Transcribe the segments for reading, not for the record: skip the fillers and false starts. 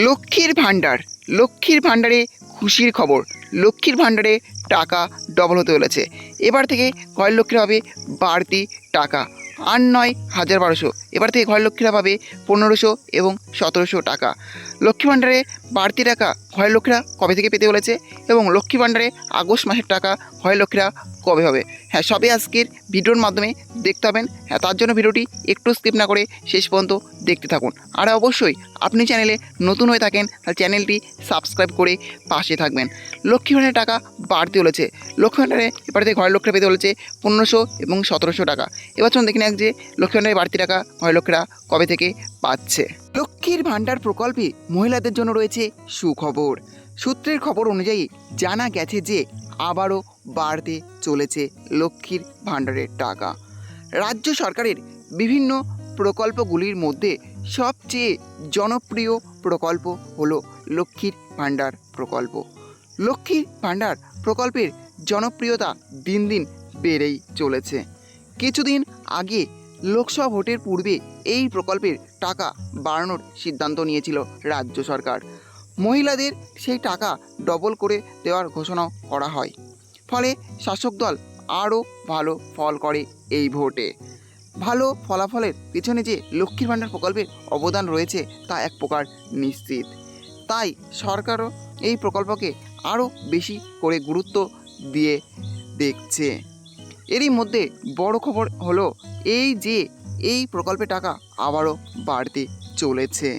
লক্ষ্মীর ভাণ্ডারে খুশির খবর। লক্ষ্মীর ভাণ্ডারে টাকা ডবল হতে চলেছে। এবার থেকে ঘরের লক্ষ্মীরা পাবে বাড়তি টাকা, আর নয় ১,১২০০। এবার থেকে ঘরের লক্ষ্মীরা পাবে ১৫০০ এবং ১৭০০ টাকা। লক্ষ্মী ভাণ্ডারে বাড়তি টাকা ঘরের লক্ষ্মীরা কবে থেকে পেতে চলেছে এবং লক্ষ্মী ভাণ্ডারে আগস্ট মাসের টাকা ঘরের লক্ষ্মীরা কবে হবে, হ্যাঁ সবে আজকের ভিডিওর মাধ্যমে দেখতে পাবেন। হ্যাঁ, তার জন্য ভিডিওটি একটু স্কিপ না করে শেষ পর্যন্ত দেখতে থাকুন। আর অবশ্যই আপনি চ্যানেলে নতুন হয়ে থাকেন তাহলে চ্যানেলটি সাবস্ক্রাইব করে পাশে থাকবেন। লক্ষ্মী ভাণ্ডারের টাকা বাড়তে চলেছে। লক্ষ্মী ভাণ্ডারে এবার থেকে ঘরের লক্ষ্মীরা পেতে চলেছে ১৫০০ এবং ১৭০০ টাকা। এবার চলুন দেখে নেন যে লক্ষ্মী ভাণ্ডারে বাড়তি টাকা ঘরের লক্ষ্মীরা কবে থেকে পাচ্ছে। লক্ষ্মীর ভাণ্ডার প্রকল্পে মহিলাদের জন্য রয়েছে সুখবর। সূত্রের খবর অনুযায়ী জানা গেছে যে আবারও বাড়তে চলেছে লক্ষ্মীর ভাণ্ডারের টাকা। রাজ্য সরকারের বিভিন্ন প্রকল্পগুলির মধ্যে সবচেয়ে জনপ্রিয় প্রকল্প হলো লক্ষ্মীর ভাণ্ডার প্রকল্প। লক্ষ্মীর ভাণ্ডার প্রকল্পের জনপ্রিয়তা দিন দিন বেড়েই চলেছে। কিছুদিন আগে লোকসভা ভোটের পূর্বে এই প্রকল্পের টাকা বাড়ানোর সিদ্ধান্ত নিয়েছিল রাজ্য সরকার। মহিলাদের সেই টাকা ডবল করে দেওয়ার ঘোষণা করা হয়। ফলে শাসক দল আরও ভালো ফল করে এই ভোটে। ভালো ফলাফলের পিছনে যে লক্ষ্মীর ভাণ্ডার প্রকল্পের অবদান রয়েছে তা এক প্রকার নিশ্চিত। তাই সরকারও এই প্রকল্পকে আরও বেশি করে গুরুত্ব দিয়ে দেখছে। এরই মধ্যে বড় খবর হলো এই প্রকল্পের টাকা আবারও বাড়তে চলেছে।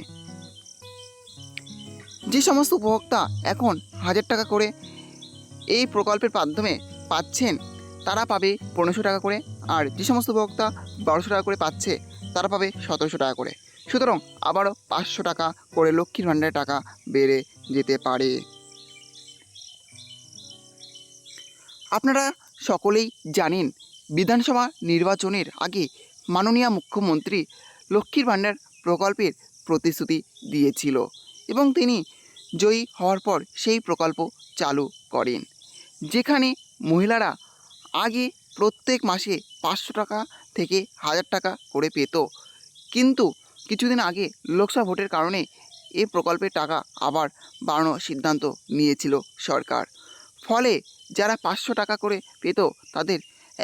যে সমস্ত উপভোক্তা এখন ১,০০০ টাকা করে এই প্রকল্পের মাধ্যমে পাচ্ছেন তারা পাবে ১৫০০ টাকা করে, আর যে সমস্ত উপভোক্তা ১২০০ টাকা করে পাচ্ছে তারা পাবে ১৭০০ টাকা করে। সুতরাং আবারও ৫০০ টাকা করে লক্ষ্মীর ভাণ্ডারের টাকা বেড়ে যেতে পারে। আপনারা সকলেই জানেন বিধানসভা নির্বাচনের আগে মাননীয় মুখ্যমন্ত্রী লক্ষ্মীর ভাণ্ডার প্রকল্পের প্রতিশ্রুতি দিয়েছিল এবং তিনি জয়ী হওয়ার পর সেই প্রকল্প চালু করেন, যেখানে মহিলারা আগে প্রত্যেক মাসে ৫০০ টাকা থেকে ১,০০০ টাকা করে পেত। কিন্তু কিছুদিন আগে লোকসভা ভোটের কারণে এই প্রকল্পের টাকা আবার বাড়ানোর সিদ্ধান্ত নিয়েছিল সরকার। ফলে যারা ৫০০ টাকা করে পেত তাদের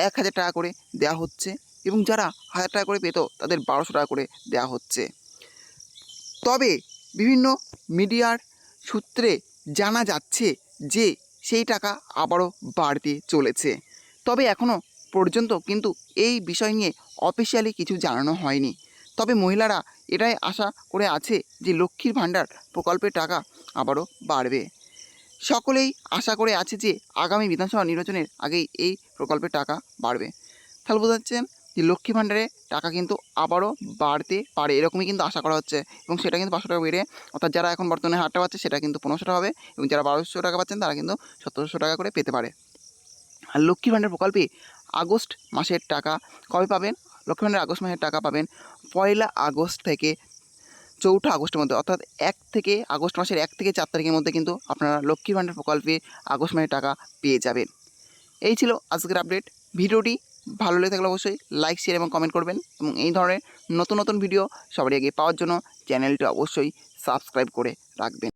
১,০০০ টাকা করে দেওয়া হচ্ছে এবং যারা ১,০০০ টাকা করে পেত তাদের ১২০০ টাকা করে দেওয়া হচ্ছে। তবে বিভিন্ন মিডিয়ার সূত্রে জানা যাচ্ছে যে সেই টাকা আবারও বাড়তে চলেছে। তবে এখনও পর্যন্ত কিন্তু এই বিষয় নিয়ে অফিসিয়ালি কিছু জানানো হয়নি। তবে মহিলারা এটাই আশা করে আছে যে লক্ষ্মীর ভাণ্ডার প্রকল্পের টাকা আবারও বাড়বে। সকলেই আশা করে আছে যে আগামী বিধানসভা নির্বাচনের আগেই এই প্রকল্পের টাকা বাড়বে। তাহলে বোঝা যাচ্ছেন যে লক্ষ্মী ভাণ্ডারে টাকা কিন্তু আবারও বাড়তে পারে, এরকমই কিন্তু আশা করা হচ্ছে এবং সেটা কিন্তু ৫০০ টাকা বেড়ে, অর্থাৎ যারা এখন বর্তমানে ১,০০০ টাকা পাচ্ছে সেটা কিন্তু ১৫০০ টাকা হবে এবং যারা ১২০০ টাকা পাচ্ছেন তারা কিন্তু ১৭০০ টাকা করে পেতে পারে। আর লক্ষ্মী ভাণ্ডার প্রকল্পে আগস্ট মাসের টাকা কবে পাবেন? লক্ষ্মী ভাণ্ডার আগস্ট মাসের টাকা পাবেন ১লা আগস্ট থেকে ৪ঠা আগস্টের মধ্যে, অর্থাৎ আগস্ট মাসের ১ থেকে ৪ তারিখের মধ্যে কিন্তু আপনারা লক্ষ্মী ভাণ্ডার প্রকল্পে আগস্ট মাসের টাকা পেয়ে যাবেন। এই ছিল আজকের আপডেট। ভিডিওটি ভালো লেগে থাকলে অবশ্যই লাইক, শেয়ার এবং কমেন্ট করবেন এবং এই ধরনের নতুন নতুন ভিডিও সবার আগে পাওয়ার জন্য চ্যানেলটি অবশ্যই সাবস্ক্রাইব করে রাখবেন।